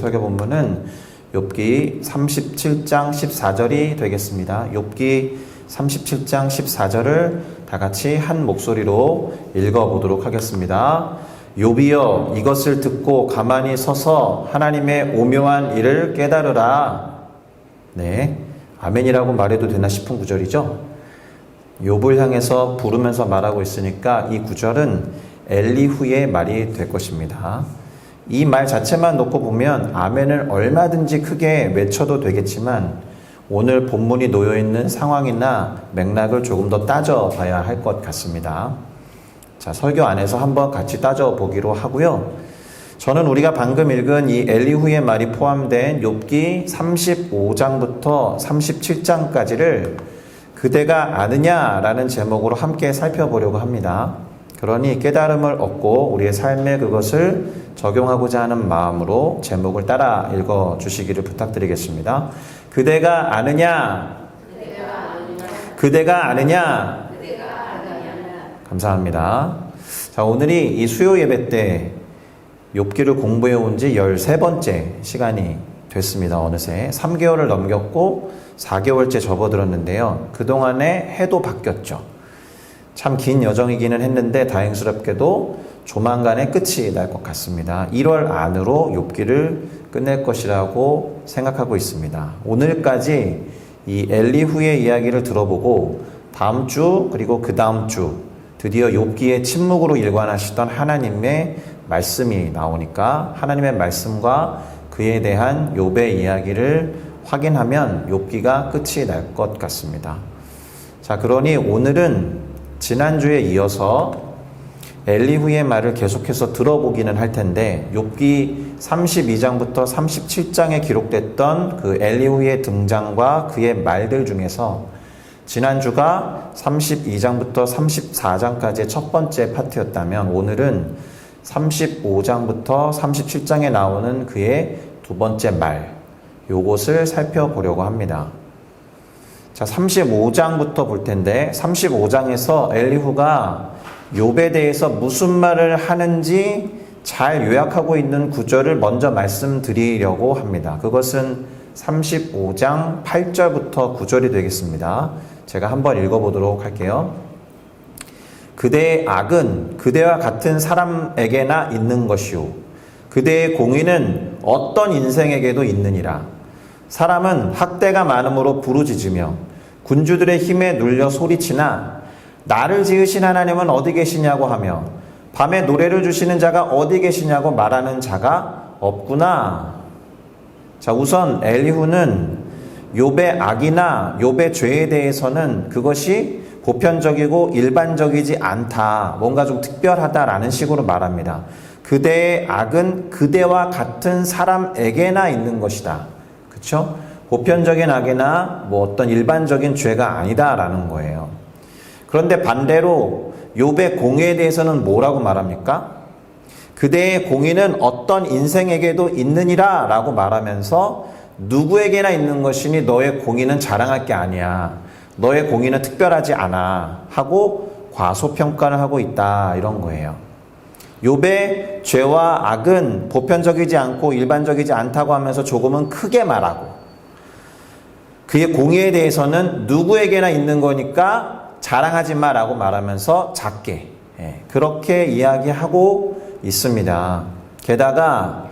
설교 본문은 욥기 37장 14절이 되겠습니다. 욥기 37장 14절을 다 같이 한 목소리로 읽어보도록 하겠습니다. 욥이여 이것을 듣고 가만히 서서 하나님의 오묘한 일을 깨달으라. 네, 아멘이라고 말해도 되나 싶은 구절이죠. 욥을 향해서 부르면서 말하고 있으니까 이 구절은 엘리후의 말이 될 것입니다. 이 말 자체만 놓고 보면 아멘을 얼마든지 크게 외쳐도 되겠지만 오늘 본문이 놓여있는 상황이나 맥락을 조금 더 따져봐야 할 것 같습니다. 자, 설교 안에서 한번 같이 따져보기로 하고요. 저는 우리가 방금 읽은 이 엘리후의 말이 포함된 욥기 35장부터 37장까지를 그대가 아느냐라는 제목으로 함께 살펴보려고 합니다. 그러니 깨달음을 얻고 우리의 삶에 그것을 적용하고자 하는 마음으로 제목을 따라 읽어주시기를 부탁드리겠습니다. 그대가 아느냐? 그대가 아느냐? 감사합니다. 자, 오늘이 이 수요 예배 때 욥기를 공부해 온 지 13번째 시간이 됐습니다. 어느새 3개월을 넘겼고 4개월째 접어들었는데요. 그동안에 해도 바뀌었죠. 참 긴 여정이기는 했는데 다행스럽게도 조만간에 끝이 날 것 같습니다. 1월 안으로 욥기를 끝낼 것이라고 생각하고 있습니다. 오늘까지 이 엘리후의 이야기를 들어보고 다음 주 그리고 그 다음 주 드디어 욥기의 침묵으로 일관하시던 하나님의 말씀이 나오니까 하나님의 말씀과 그에 대한 욥의 이야기를 확인하면 욥기가 끝이 날 것 같습니다. 자, 그러니 오늘은 지난주에 이어서 엘리후의 말을 계속해서 들어보기는 할 텐데 욥기 32장부터 37장에 기록됐던 그 엘리후의 등장과 그의 말들 중에서 지난주가 32장부터 34장까지의 첫 번째 파트였다면 오늘은 35장부터 37장에 나오는 그의 두 번째 말, 요것을 살펴보려고 합니다. 자, 35장부터 볼 텐데 35장에서 엘리후가 욥에 대해서 무슨 말을 하는지 잘 요약하고 있는 구절을 먼저 말씀드리려고 합니다. 그것은 35장 8절부터 9절이 되겠습니다. 제가 한번 읽어보도록 할게요. 그대의 악은 그대와 같은 사람에게나 있는 것이요 그대의 공의는 어떤 인생에게도 있느니라. 사람은 학대가 많음으로 부르짖으며 군주들의 힘에 눌려 소리치나 나를 지으신 하나님은 어디 계시냐고 하며 밤에 노래를 주시는 자가 어디 계시냐고 말하는 자가 없구나. 자, 우선 엘리후는 욥의 악이나 욥의 죄에 대해서는 그것이 보편적이고 일반적이지 않다, 뭔가 좀 특별하다라는 식으로 말합니다. 그대의 악은 그대와 같은 사람에게나 있는 것이다. 그렇죠? 보편적인 악이나 뭐 어떤 일반적인 죄가 아니다라는 거예요. 그런데 반대로 욥의 공의에 대해서는 뭐라고 말합니까? 그대의 공의는 어떤 인생에게도 있느니라 라고 말하면서 누구에게나 있는 것이니 너의 공의는 자랑할 게 아니야. 너의 공의는 특별하지 않아 하고 과소평가를 하고 있다, 이런 거예요. 욥의 죄와 악은 보편적이지 않고 일반적이지 않다고 하면서 조금은 크게 말하고 그의 공의에 대해서는 누구에게나 있는 거니까 자랑하지 마라고 말하면서 작게, 그렇게 이야기하고 있습니다. 게다가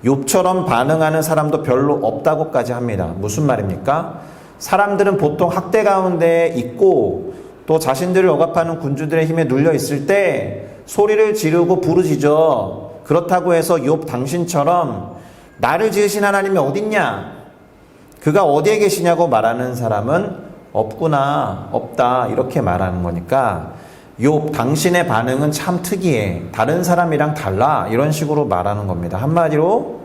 욥처럼 반응하는 사람도 별로 없다고까지 합니다. 무슨 말입니까? 사람들은 보통 학대 가운데 있고 또 자신들을 억압하는 군주들의 힘에 눌려 있을 때 소리를 지르고 부르짖어. 그렇다고 해서 욥 당신처럼 나를 지으신 하나님이 어딨냐? 그가 어디에 계시냐고 말하는 사람은 없구나, 없다, 이렇게 말하는 거니까 욥 당신의 반응은 참 특이해. 다른 사람이랑 달라. 이런 식으로 말하는 겁니다. 한마디로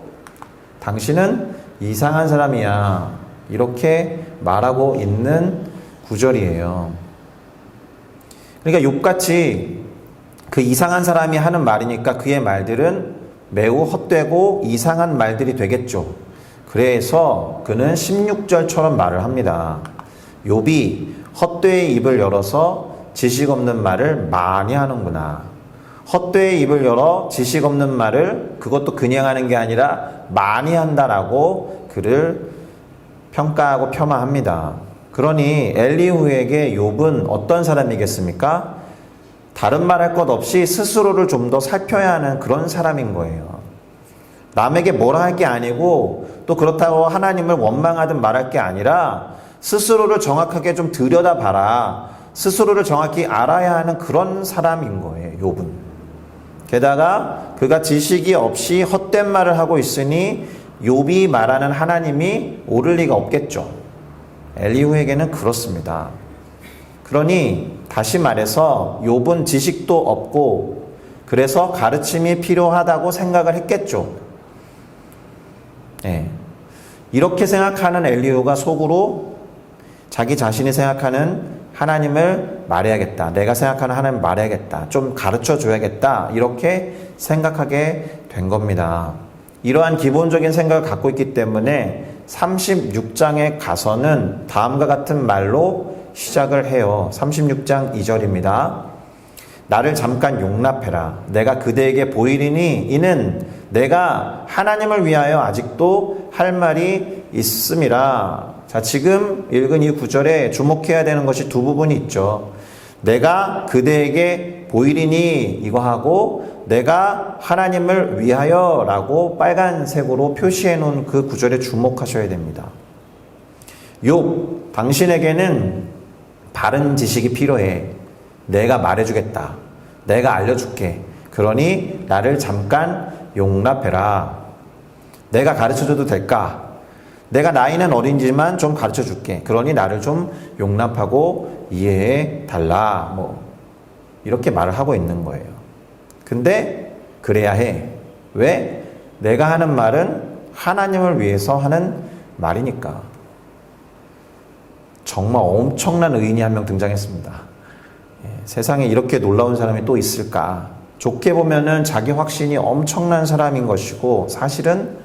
당신은 이상한 사람이야. 이렇게 말하고 있는 구절이에요. 그러니까 욥같이 그 이상한 사람이 하는 말이니까 그의 말들은 매우 헛되고 이상한 말들이 되겠죠. 그래서 그는 16절처럼 말을 합니다. 욥이 헛되이 입을 열어서 지식 없는 말을 많이 하는구나. 헛되이 입을 열어 지식 없는 말을 그것도 그냥 하는 게 아니라 많이 한다라고 그를 평가하고 폄하합니다. 그러니 엘리후에게 욥은 어떤 사람이겠습니까? 다른 말 할 것 없이 스스로를 좀 더 살펴야 하는 그런 사람인 거예요. 남에게 뭐라 할 게 아니고 또 그렇다고 하나님을 원망하든 말할 게 아니라 스스로를 정확하게 좀 들여다봐라. 스스로를 정확히 알아야 하는 그런 사람인 거예요. 욥은. 게다가 그가 지식이 없이 헛된 말을 하고 있으니 욥이 말하는 하나님이 옳을 리가 없겠죠. 엘리후에게는 그렇습니다. 그러니 다시 말해서 욥은 지식도 없고 그래서 가르침이 필요하다고 생각을 했겠죠. 네. 이렇게 생각하는 엘리후가 속으로 자기 자신이 생각하는 하나님을 말해야겠다. 내가 생각하는 하나님을 말해야겠다. 좀 가르쳐 줘야겠다. 이렇게 생각하게 된 겁니다. 이러한 기본적인 생각을 갖고 있기 때문에 36장에 가서는 다음과 같은 말로 시작을 해요. 36장 2절입니다. 나를 잠깐 용납해라. 내가 그대에게 보이리니 이는 내가 하나님을 위하여 아직도 할 말이 있음이라. 자, 지금 읽은 이 구절에 주목해야 되는 것이 두 부분이 있죠. 내가 그대에게 보이리니 이거 하고 내가 하나님을 위하여 라고 빨간색으로 표시해 놓은 그 구절에 주목하셔야 됩니다. 욥, 당신에게는 바른 지식이 필요해. 내가 말해주겠다. 내가 알려줄게. 그러니 나를 잠깐 용납해라. 내가 가르쳐줘도 될까? 내가 나이는 어린지만 좀 가르쳐줄게. 그러니 나를 좀 용납하고 이해해 달라. 이렇게 말을 하고 있는 거예요. 근데 그래야 해. 왜? 내가 하는 말은 하나님을 위해서 하는 말이니까. 정말 엄청난 의인이 한 명 등장했습니다. 세상에 이렇게 놀라운 사람이 또 있을까? 좋게 보면은 자기 확신이 엄청난 사람인 것이고 사실은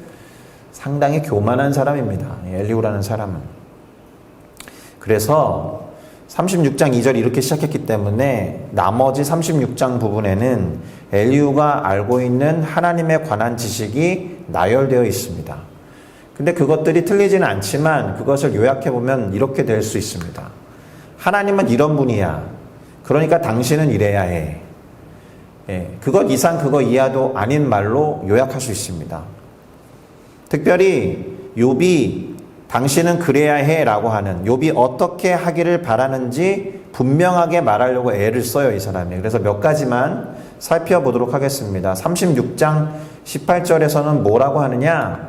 상당히 교만한 사람입니다. 엘리후라는 사람은. 그래서 36장 2절이 이렇게 시작했기 때문에 나머지 36장 부분에는 엘리후가 알고 있는 하나님에 관한 지식이 나열되어 있습니다. 근데 그것들이 틀리지는 않지만 그것을 요약해보면 이렇게 될 수 있습니다. 하나님은 이런 분이야. 그러니까 당신은 이래야 해. 그것 이상 그것 이하도 아닌 말로 요약할 수 있습니다. 특별히 욥이 당신은 그래야 해 라고 하는 욥이 어떻게 하기를 바라는지 분명하게 말하려고 애를 써요, 이 사람이. 그래서 몇 가지만 살펴보도록 하겠습니다. 36장 18절에서는 뭐라고 하느냐?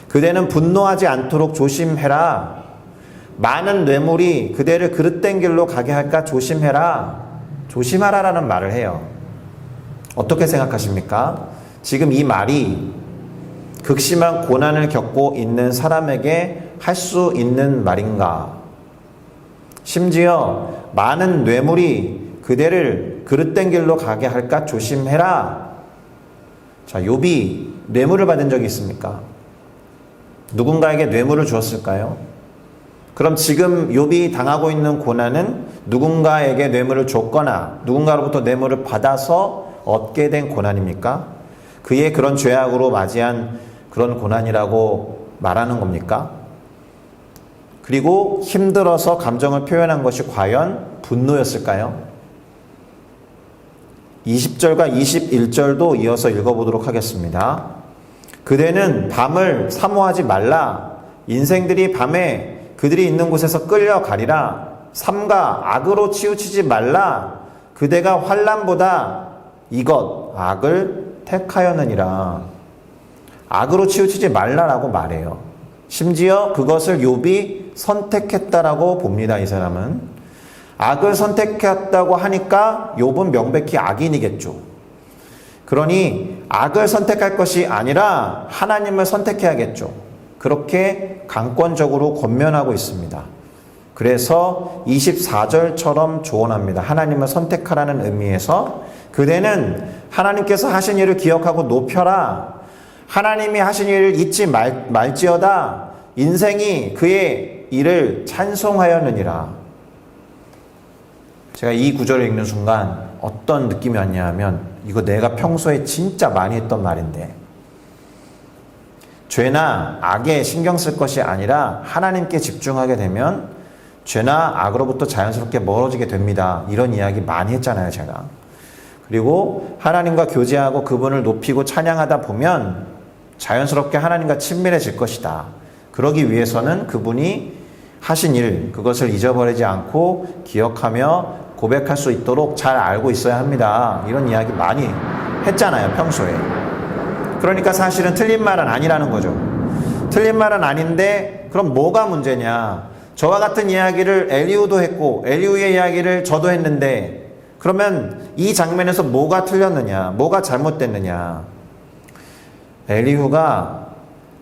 그대는 분노하지 않도록 조심해라. 많은 뇌물이 그대를 그릇된 길로 가게 할까 조심해라. 조심하라라는 말을 해요. 어떻게 생각하십니까? 지금 이 말이 극심한 고난을 겪고 있는 사람에게 할 수 있는 말인가? 심지어 많은 뇌물이 그대를 그릇된 길로 가게 할까 조심해라. 자, 욥이 뇌물을 받은 적이 있습니까? 누군가에게 뇌물을 주었을까요? 그럼 지금 욥이 당하고 있는 고난은 누군가에게 뇌물을 줬거나 누군가로부터 뇌물을 받아서 얻게 된 고난입니까? 그의 그런 죄악으로 맞이한 그런 고난이라고 말하는 겁니까? 그리고 힘들어서 감정을 표현한 것이 과연 분노였을까요? 20절과 21절도 이어서 읽어보도록 하겠습니다. 그대는 밤을 사모하지 말라. 인생들이 밤에 그들이 있는 곳에서 끌려가리라. 삼가 악으로 치우치지 말라. 그대가 환난보다 이것 악을 택하였느니라. 악으로 치우치지 말라라고 말해요. 심지어 그것을 욥이 선택했다라고 봅니다. 이 사람은. 악을 선택했다고 하니까 욥은 명백히 악인이겠죠. 그러니 악을 선택할 것이 아니라 하나님을 선택해야겠죠. 그렇게 강권적으로 권면하고 있습니다. 그래서 24절처럼 조언합니다. 하나님을 선택하라는 의미에서 그대는 하나님께서 하신 일을 기억하고 높여라. 하나님이 하신 일을 잊지 말지어다. 인생이 그의 일을 찬송하였느니라. 제가 이 구절을 읽는 순간 어떤 느낌이 왔냐 하면 이거 내가 평소에 진짜 많이 했던 말인데 죄나 악에 신경 쓸 것이 아니라 하나님께 집중하게 되면 죄나 악으로부터 자연스럽게 멀어지게 됩니다. 이런 이야기 많이 했잖아요, 제가. 그리고 하나님과 교제하고 그분을 높이고 찬양하다 보면 자연스럽게 하나님과 친밀해질 것이다. 그러기 위해서는 그분이 하신 일, 그것을 잊어버리지 않고 기억하며 고백할 수 있도록 잘 알고 있어야 합니다. 이런 이야기 많이 했잖아요, 평소에. 그러니까 사실은 틀린 말은 아니라는 거죠. 틀린 말은 아닌데 그럼 뭐가 문제냐? 저와 같은 이야기를 엘리후도 했고 엘리후의 이야기를 저도 했는데 그러면 이 장면에서 뭐가 틀렸느냐? 뭐가 잘못됐느냐? 엘리후가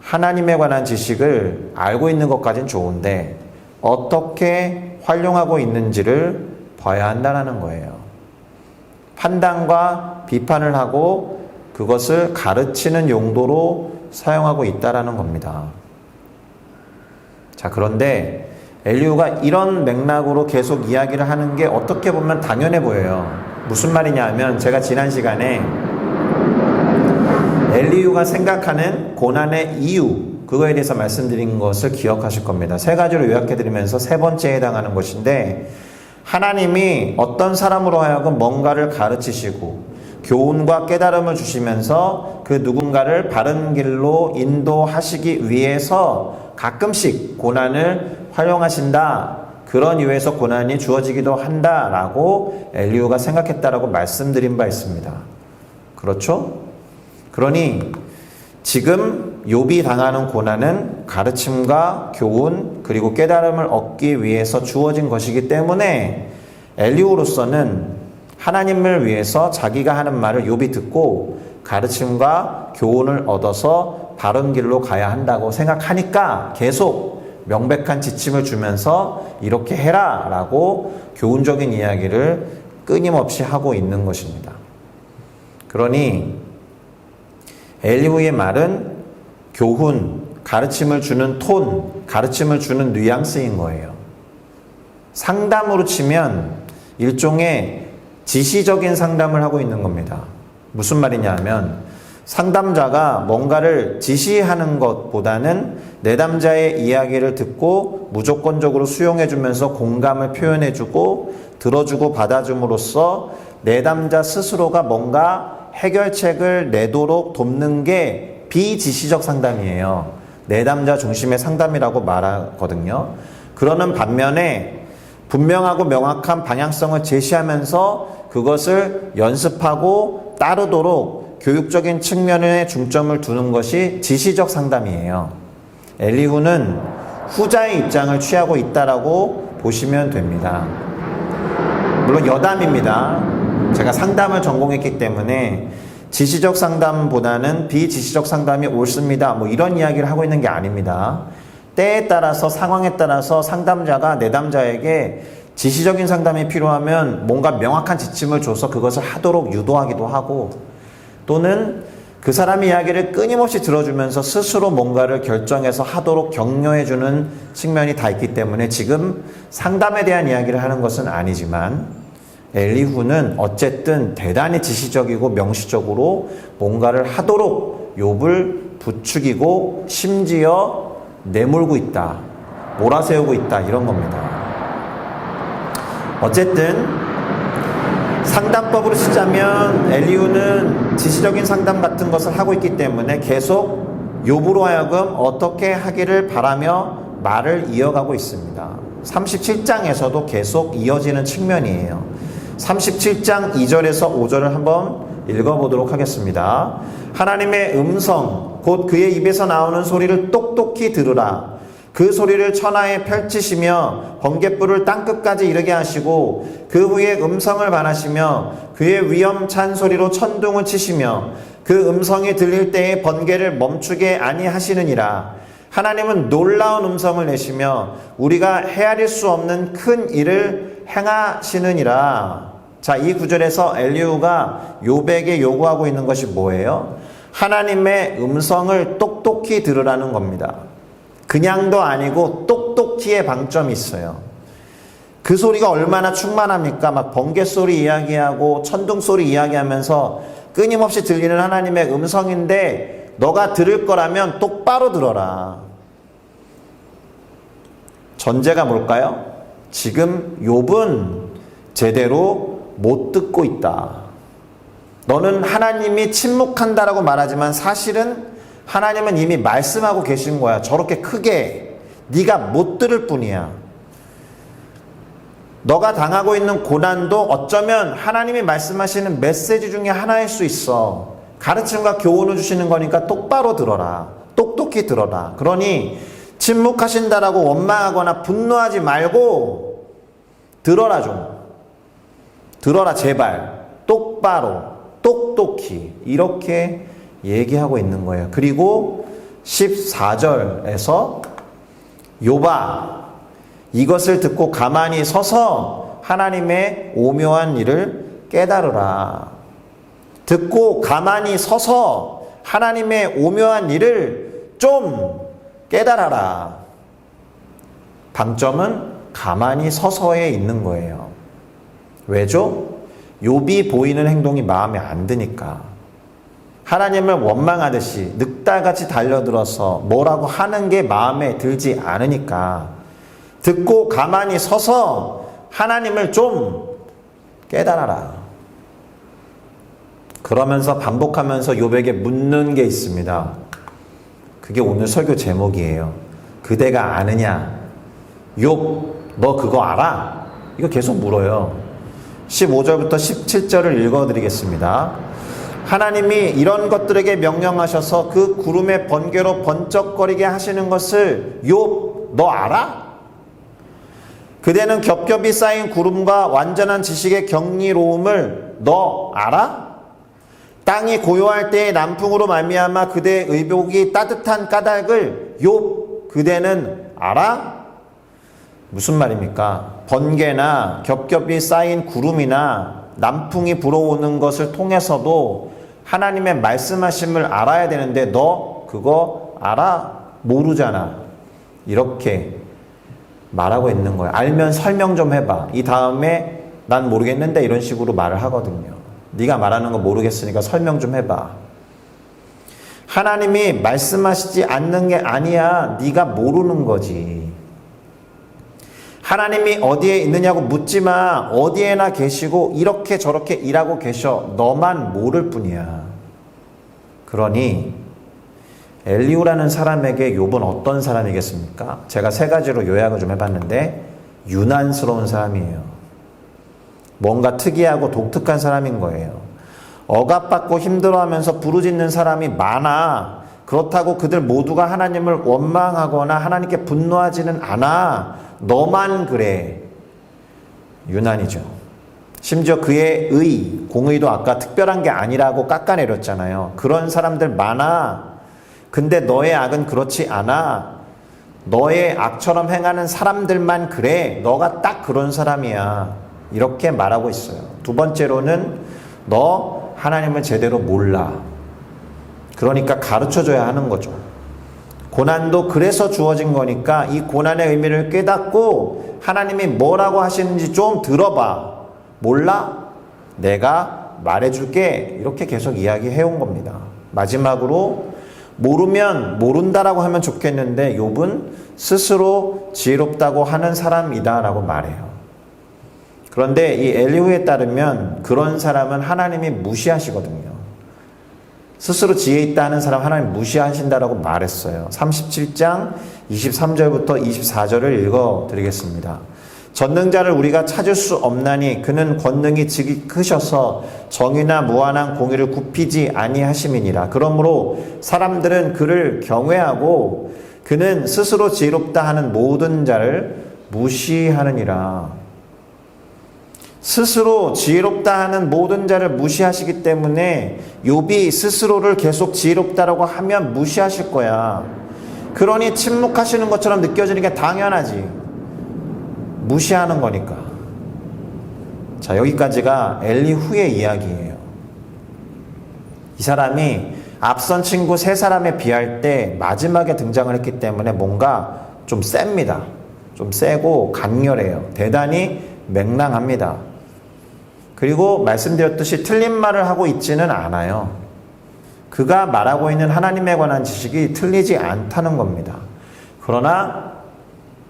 하나님에 관한 지식을 알고 있는 것까지는 좋은데 어떻게 활용하고 있는지를 봐야 한다는 거예요. 판단과 비판을 하고 그것을 가르치는 용도로 사용하고 있다는 겁니다. 자, 그런데 엘리후가 이런 맥락으로 계속 이야기를 하는 게 어떻게 보면 당연해 보여요. 무슨 말이냐 하면 제가 지난 시간에 엘리후가 생각하는 고난의 이유, 그거에 대해서 말씀드린 것을 기억하실 겁니다. 세 가지로 요약해드리면서 세 번째에 해당하는 것인데 하나님이 어떤 사람으로 하여금 뭔가를 가르치시고 교훈과 깨달음을 주시면서 그 누군가를 바른 길로 인도하시기 위해서 가끔씩 고난을 활용하신다. 그런 이유에서 고난이 주어지기도 한다라고 엘리후가 생각했다라고 말씀드린 바 있습니다. 그렇죠? 그러니 지금 욥이 당하는 고난은 가르침과 교훈 그리고 깨달음을 얻기 위해서 주어진 것이기 때문에 엘리후로서는 하나님을 위해서 자기가 하는 말을 욥이 듣고 가르침과 교훈을 얻어서 바른 길로 가야 한다고 생각하니까 계속 명백한 지침을 주면서 이렇게 해라 라고 교훈적인 이야기를 끊임없이 하고 있는 것입니다. 그러니 엘리후의 말은 교훈, 가르침을 주는 톤, 가르침을 주는 뉘앙스인 거예요. 상담으로 치면 일종의 지시적인 상담을 하고 있는 겁니다. 무슨 말이냐 하면 상담자가 뭔가를 지시하는 것보다는 내담자의 이야기를 듣고 무조건적으로 수용해주면서 공감을 표현해주고 들어주고 받아줌으로써 내담자 스스로가 뭔가 해결책을 내도록 돕는 게 비지시적 상담이에요. 내담자 중심의 상담이라고 말하거든요. 그러는 반면에 분명하고 명확한 방향성을 제시하면서 그것을 연습하고 따르도록 교육적인 측면에 중점을 두는 것이 지시적 상담이에요. 엘리후는 후자의 입장을 취하고 있다라고 보시면 됩니다. 물론 여담입니다. 제가 상담을 전공했기 때문에 지시적 상담보다는 비지시적 상담이 옳습니다. 뭐 이런 이야기를 하고 있는 게 아닙니다. 때에 따라서 상황에 따라서 상담자가 내담자에게 지시적인 상담이 필요하면 뭔가 명확한 지침을 줘서 그것을 하도록 유도하기도 하고 또는 그 사람의 이야기를 끊임없이 들어주면서 스스로 뭔가를 결정해서 하도록 격려해주는 측면이 다 있기 때문에 지금 상담에 대한 이야기를 하는 것은 아니지만 엘리후는 어쨌든 대단히 지시적이고 명시적으로 뭔가를 하도록 욥을 부추기고 심지어 내몰고 있다, 몰아세우고 있다 이런 겁니다. 어쨌든 상담법으로 치자면 엘리후는 지시적인 상담 같은 것을 하고 있기 때문에 계속 욥으로 하여금 어떻게 하기를 바라며 말을 이어가고 있습니다. 37장에서도 계속 이어지는 측면이에요. 37장 2절에서 5절을 한번 읽어보도록 하겠습니다. 하나님의 음성 곧 그의 입에서 나오는 소리를 똑똑히 들으라. 그 소리를 천하에 펼치시며 번갯불을 땅끝까지 이르게 하시고 그 후에 음성을 반하시며 그의 위엄찬 소리로 천둥을 치시며 그 음성이 들릴 때에 번개를 멈추게 아니하시느니라. 하나님은 놀라운 음성을 내시며 우리가 헤아릴 수 없는 큰 일을 행하시느니라. 자, 이 구절에서 엘리후가 욥에게 요구하고 있는 것이 뭐예요? 하나님의 음성을 똑똑히 들으라는 겁니다. 그냥도 아니고 똑똑히의 방점이 있어요. 그 소리가 얼마나 충만합니까? 막 번개 소리 이야기하고 천둥 소리 이야기하면서 끊임없이 들리는 하나님의 음성인데 너가 들을 거라면 똑바로 들어라. 전제가 뭘까요? 지금 욥은 제대로 못 듣고 있다. 너는 하나님이 침묵한다라고 말하지만 사실은 하나님은 이미 말씀하고 계신 거야. 저렇게 크게 네가 못 들을 뿐이야. 너가 당하고 있는 고난도 어쩌면 하나님이 말씀하시는 메시지 중에 하나일 수 있어. 가르침과 교훈을 주시는 거니까 똑바로 들어라. 똑똑히 들어라. 그러니 침묵하신다라고 원망하거나 분노하지 말고 들어라 좀. 들어라 제발. 똑바로 똑똑히 이렇게 얘기하고 있는 거예요. 그리고 14절에서 욥아 이것을 듣고 가만히 서서 하나님의 오묘한 일을 깨달으라. 듣고 가만히 서서 하나님의 오묘한 일을 좀 깨달아라. 방점은 가만히 서서에 있는 거예요. 왜죠? 욥이 보이는 행동이 마음에 안 드니까. 하나님을 원망하듯이 늑달같이 달려들어서 뭐라고 하는 게 마음에 들지 않으니까 듣고 가만히 서서 하나님을 좀 깨달아라. 그러면서 반복하면서 욥에게 묻는 게 있습니다. 그게 오늘 설교 제목이에요. 그대가 아느냐? 욥, 너 그거 알아? 이거 계속 물어요. 15절부터 17절을 읽어드리겠습니다. 하나님이 이런 것들에게 명령하셔서 그 구름의 번개로 번쩍거리게 하시는 것을 욥, 너 알아? 그대는 겹겹이 쌓인 구름과 완전한 지식의 경이로움을 너 알아? 땅이 고요할 때의 남풍으로 말미암아 그대의 의복이 따뜻한 까닭을 욥, 그대는 알아? 무슨 말입니까? 번개나 겹겹이 쌓인 구름이나 남풍이 불어오는 것을 통해서도 하나님의 말씀하심을 알아야 되는데 너 그거 알아? 모르잖아. 이렇게 말하고 있는 거예요. 알면 설명 좀 해봐. 이 다음에 난 모르겠는데 이런 식으로 말을 하거든요. 네가 말하는 거 모르겠으니까 설명 좀 해봐. 하나님이 말씀하시지 않는 게 아니야. 네가 모르는 거지. 하나님이 어디에 있느냐고 묻지 마. 어디에나 계시고 이렇게 저렇게 일하고 계셔. 너만 모를 뿐이야. 그러니 엘리후라는 사람에게 욥은 어떤 사람이겠습니까? 제가 세 가지로 요약을 좀 해봤는데 유난스러운 사람이에요. 뭔가 특이하고 독특한 사람인 거예요. 억압받고 힘들어하면서 부르짖는 사람이 많아. 그렇다고 그들 모두가 하나님을 원망하거나 하나님께 분노하지는 않아. 너만 그래. 유난이죠. 심지어 그의 공의도 아까 특별한 게 아니라고 깎아내렸잖아요. 그런 사람들 많아. 근데 너의 악은 그렇지 않아. 너의 악처럼 행하는 사람들만 그래. 너가 딱 그런 사람이야. 이렇게 말하고 있어요. 두 번째로는 너 하나님을 제대로 몰라. 그러니까 가르쳐줘야 하는 거죠. 고난도 그래서 주어진 거니까 이 고난의 의미를 깨닫고 하나님이 뭐라고 하시는지 좀 들어봐. 몰라? 내가 말해줄게. 이렇게 계속 이야기해온 겁니다. 마지막으로 모르면 모른다라고 하면 좋겠는데 욥은 스스로 지혜롭다고 하는 사람이다라고 말해요. 그런데 이 엘리후에 따르면 그런 사람은 하나님이 무시하시거든요. 스스로 지혜 있다 하는 사람 하나님 무시하신다라고 말했어요. 37장 23절부터 24절을 읽어드리겠습니다. 전능자를 우리가 찾을 수 없나니 그는 권능이 지극히 크셔서 정의나 무한한 공의를 굽히지 아니하심이니라. 그러므로 사람들은 그를 경외하고 그는 스스로 지혜롭다 하는 모든 자를 무시하느니라. 스스로 지혜롭다 하는 모든 자를 무시하시기 때문에 욥이 스스로를 계속 지혜롭다라고 하면 무시하실 거야. 그러니 침묵하시는 것처럼 느껴지는 게 당연하지. 무시하는 거니까. 자, 여기까지가 엘리후의 이야기예요. 이 사람이 앞선 친구 세 사람에 비할 때 마지막에 등장을 했기 때문에 뭔가 좀 셉니다. 좀 세고 강렬해요. 대단히 맹랑합니다. 그리고 말씀드렸듯이 틀린 말을 하고 있지는 않아요. 그가 말하고 있는 하나님에 관한 지식이 틀리지 않다는 겁니다. 그러나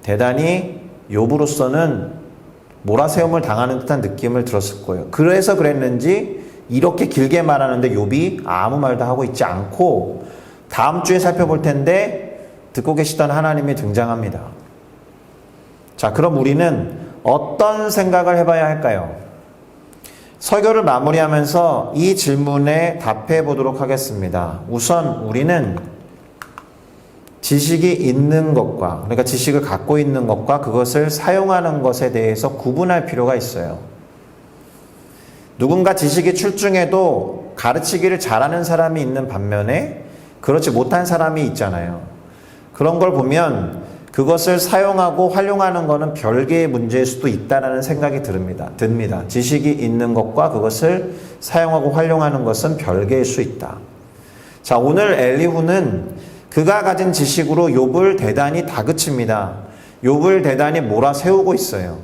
대단히 욥으로서는 몰아세움을 당하는 듯한 느낌을 들었을 거예요. 그래서 그랬는지 이렇게 길게 말하는데 욥이 아무 말도 하고 있지 않고 다음 주에 살펴볼 텐데 듣고 계시던 하나님이 등장합니다. 자, 그럼 우리는 어떤 생각을 해봐야 할까요? 설교를 마무리하면서 이 질문에 답해 보도록 하겠습니다. 우선 우리는 지식이 있는 것과, 그러니까 지식을 갖고 있는 것과 그것을 사용하는 것에 대해서 구분할 필요가 있어요. 누군가 지식이 출중해도 가르치기를 잘하는 사람이 있는 반면에 그렇지 못한 사람이 있잖아요. 그런 걸 보면 그것을 사용하고 활용하는 것은 별개의 문제일 수도 있다는 생각이 듭니다. 지식이 있는 것과 그것을 사용하고 활용하는 것은 별개일 수 있다. 자, 오늘 엘리후는 그가 가진 지식으로 욥을 대단히 다그칩니다. 욥을 대단히 몰아세우고 있어요.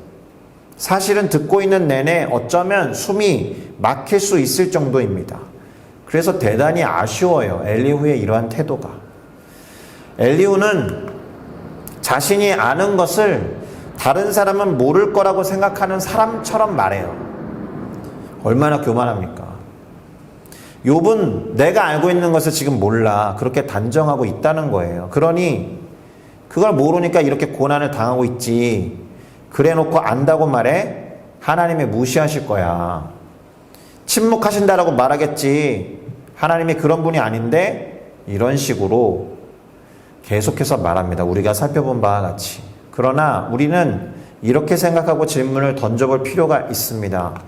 사실은 듣고 있는 내내 어쩌면 숨이 막힐 수 있을 정도입니다. 그래서 대단히 아쉬워요. 엘리후의 이러한 태도가. 엘리후는 자신이 아는 것을 다른 사람은 모를 거라고 생각하는 사람처럼 말해요. 얼마나 교만합니까? 욥은 내가 알고 있는 것을 지금 몰라. 그렇게 단정하고 있다는 거예요. 그러니 그걸 모르니까 이렇게 고난을 당하고 있지. 그래 놓고 안다고 말해? 하나님이 무시하실 거야. 침묵하신다라고 말하겠지. 하나님이 그런 분이 아닌데? 이런 식으로 계속해서 말합니다. 우리가 살펴본 바와 같이. 그러나 우리는 이렇게 생각하고 질문을 던져볼 필요가 있습니다.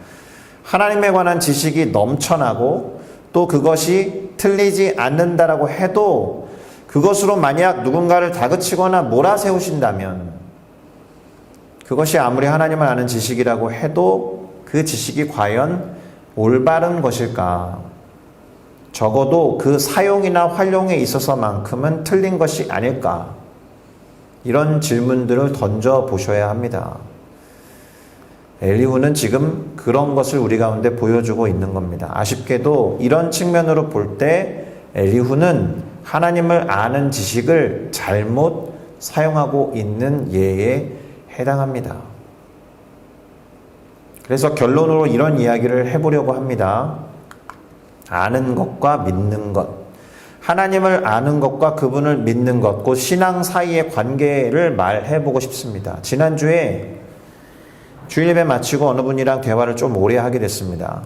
하나님에 관한 지식이 넘쳐나고 또 그것이 틀리지 않는다라고 해도 그것으로 만약 누군가를 다그치거나 몰아세우신다면 그것이 아무리 하나님을 아는 지식이라고 해도 그 지식이 과연 올바른 것일까? 적어도 그 사용이나 활용에 있어서만큼은 틀린 것이 아닐까? 이런 질문들을 던져보셔야 합니다. 엘리후는 지금 그런 것을 우리 가운데 보여주고 있는 겁니다. 아쉽게도 이런 측면으로 볼 때 엘리후는 하나님을 아는 지식을 잘못 사용하고 있는 예에 해당합니다. 그래서 결론으로 이런 이야기를 해보려고 합니다. 아는 것과 믿는 것, 하나님을 아는 것과 그분을 믿는 것, 그 신앙 사이의 관계를 말해보고 싶습니다. 지난주에 주일예배 마치고 어느 분이랑 대화를 좀 오래 하게 됐습니다.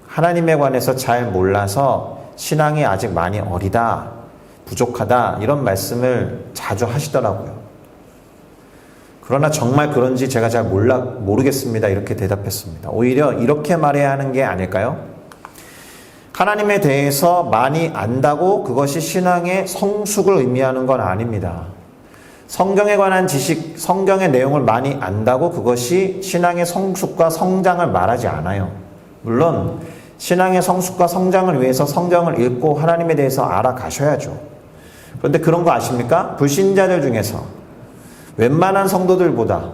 하나님에 관해서 잘 몰라서 신앙이 아직 많이 어리다, 부족하다 이런 말씀을 자주 하시더라고요. 그러나 정말 그런지 제가 잘 모르겠습니다 이렇게 대답했습니다. 오히려 이렇게 말해야 하는 게 아닐까요? 하나님에 대해서 많이 안다고 그것이 신앙의 성숙을 의미하는 건 아닙니다. 성경에 관한 지식, 성경의 내용을 많이 안다고 그것이 신앙의 성숙과 성장을 말하지 않아요. 물론 신앙의 성숙과 성장을 위해서 성경을 읽고 하나님에 대해서 알아가셔야죠. 그런데 그런 거 아십니까? 불신자들 중에서 웬만한 성도들보다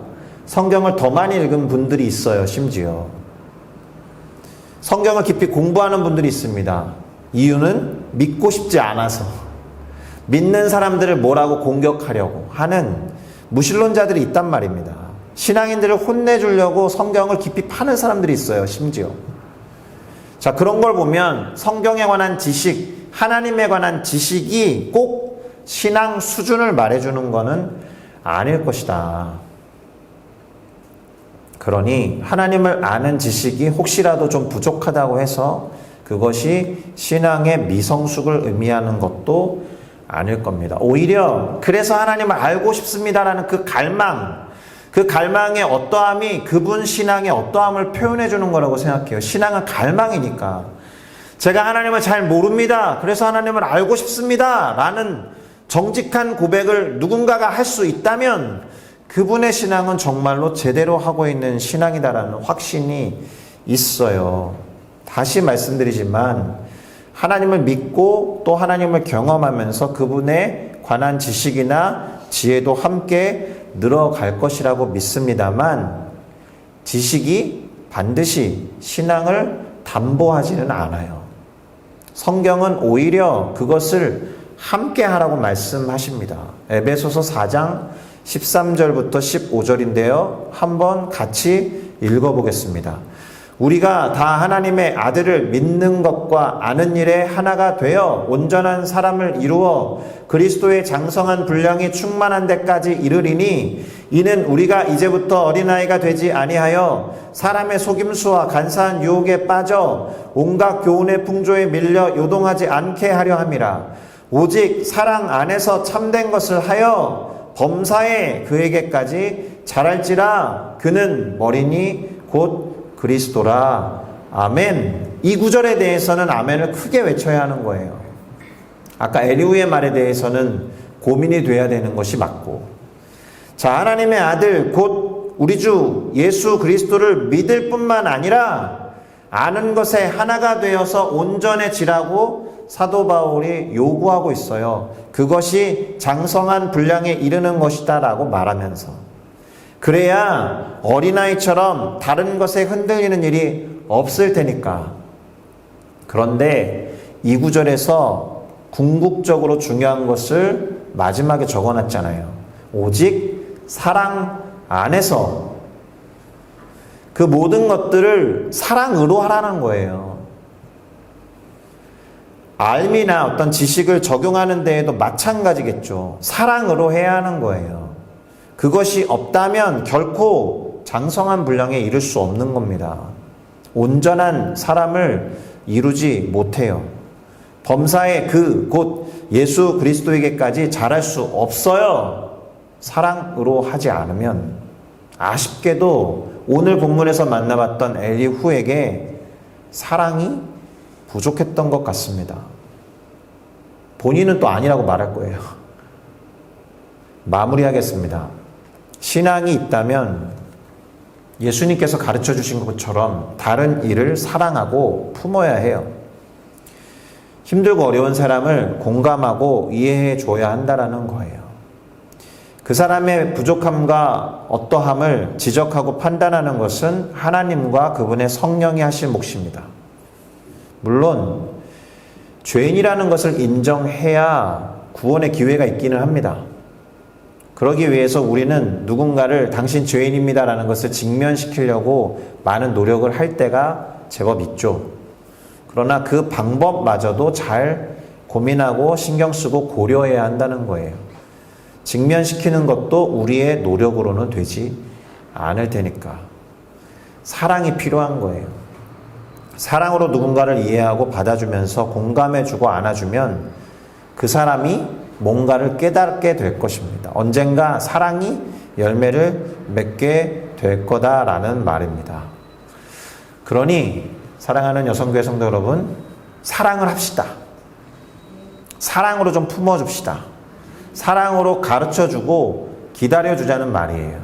성경을 더 많이 읽은 분들이 있어요. 심지어 성경을 깊이 공부하는 분들이 있습니다. 이유는 믿고 싶지 않아서 믿는 사람들을 뭐라고 공격하려고 하는 무신론자들이 있단 말입니다. 신앙인들을 혼내주려고 성경을 깊이 파는 사람들이 있어요. 심지어 자, 그런 걸 보면 성경에 관한 지식, 하나님에 관한 지식이 꼭 신앙 수준을 말해주는 것은 아닐 것이다. 그러니 하나님을 아는 지식이 혹시라도 좀 부족하다고 해서 그것이 신앙의 미성숙을 의미하는 것도 아닐 겁니다. 오히려 그래서 하나님을 알고 싶습니다라는 그 갈망의 어떠함이 그분 신앙의 어떠함을 표현해 주는 거라고 생각해요. 신앙은 갈망이니까. 제가 하나님을 잘 모릅니다. 그래서 하나님을 알고 싶습니다. 라는 정직한 고백을 누군가가 할 수 있다면 그분의 신앙은 정말로 제대로 하고 있는 신앙이다라는 확신이 있어요. 다시 말씀드리지만 하나님을 믿고 또 하나님을 경험하면서 그분에 관한 지식이나 지혜도 함께 늘어갈 것이라고 믿습니다만 지식이 반드시 신앙을 담보하지는 않아요. 성경은 오히려 그것을 함께 하라고 말씀하십니다. 에베소서 4장 13절부터 15절인데요. 한번 같이 읽어보겠습니다. 우리가 다 하나님의 아들을 믿는 것과 아는 일에 하나가 되어 온전한 사람을 이루어 그리스도의 장성한 분량이 충만한 데까지 이르리니 이는 우리가 이제부터 어린아이가 되지 아니하여 사람의 속임수와 간사한 유혹에 빠져 온갖 교훈의 풍조에 밀려 요동하지 않게 하려 함이라. 오직 사랑 안에서 참된 것을 하여 범사에 그에게까지 자랄지라. 그는 머리니 곧 그리스도라. 아멘. 이 구절에 대해서는 아멘을 크게 외쳐야 하는 거예요. 아까 엘리후의 말에 대해서는 고민이 돼야 되는 것이 맞고, 자, 하나님의 아들 곧 우리 주 예수 그리스도를 믿을 뿐만 아니라 아는 것에 하나가 되어서 온전해지라고 사도 바울이 요구하고 있어요. 그것이 장성한 분량에 이르는 것이다 라고 말하면서, 그래야 어린아이처럼 다른 것에 흔들리는 일이 없을 테니까. 그런데 이 구절에서 궁극적으로 중요한 것을 마지막에 적어놨잖아요. 오직 사랑 안에서, 그 모든 것들을 사랑으로 하라는 거예요. 알미나 어떤 지식을 적용하는 데에도 마찬가지겠죠. 사랑으로 해야 하는 거예요. 그것이 없다면 결코 장성한 분량에 이를 수 없는 겁니다. 온전한 사람을 이루지 못해요. 범사의 그 곧 예수 그리스도에게까지 자랄 수 없어요. 사랑으로 하지 않으면. 아쉽게도 오늘 본문에서 만나봤던 엘리후에게 사랑이 부족했던 것 같습니다. 본인은 또 아니라고 말할 거예요. 마무리하겠습니다. 신앙이 있다면 예수님께서 가르쳐 주신 것처럼 다른 이를 사랑하고 품어야 해요. 힘들고 어려운 사람을 공감하고 이해해 줘야 한다라는 거예요. 그 사람의 부족함과 어떠함을 지적하고 판단하는 것은 하나님과 그분의 성령이 하실 몫입니다. 물론 죄인이라는 것을 인정해야 구원의 기회가 있기는 합니다. 그러기 위해서 우리는 누군가를 당신 죄인입니다라는 것을 직면시키려고 많은 노력을 할 때가 제법 있죠. 그러나 그 방법마저도 잘 고민하고 신경 쓰고 고려해야 한다는 거예요. 직면시키는 것도 우리의 노력으로는 되지 않을 테니까. 사랑이 필요한 거예요. 사랑으로 누군가를 이해하고 받아주면서 공감해주고 안아주면 그 사람이 뭔가를 깨닫게 될 것입니다. 언젠가 사랑이 열매를 맺게 될 거다라는 말입니다. 그러니 사랑하는 여성교회 성도 여러분, 사랑을 합시다. 사랑으로 좀 품어줍시다. 사랑으로 가르쳐주고 기다려주자는 말이에요.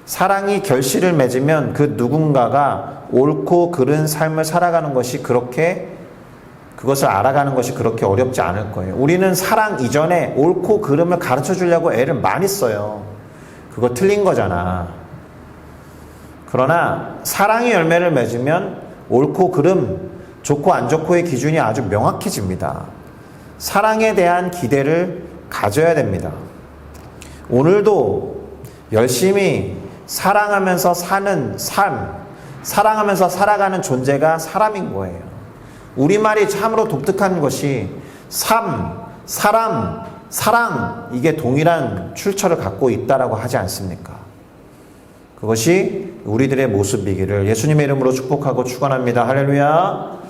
사랑이 결실을 맺으면 그 누군가가 옳고 그른 삶을 살아가는 것이 그것을 알아가는 것이 그렇게 어렵지 않을 거예요. 우리는 사랑 이전에 옳고 그름을 가르쳐 주려고 애를 많이 써요. 그거 틀린 거잖아. 그러나 사랑의 열매를 맺으면 옳고 그름, 좋고 안 좋고의 기준이 아주 명확해집니다. 사랑에 대한 기대를 가져야 됩니다. 오늘도 열심히 사랑하면서 사는 삶, 사랑하면서 살아가는 존재가 사람인 거예요. 우리말이 참으로 독특한 것이 삶, 사람, 사랑, 이게 동일한 출처를 갖고 있다라고 하지 않습니까? 그것이 우리들의 모습이기를 예수님의 이름으로 축복하고 축원합니다. 할렐루야.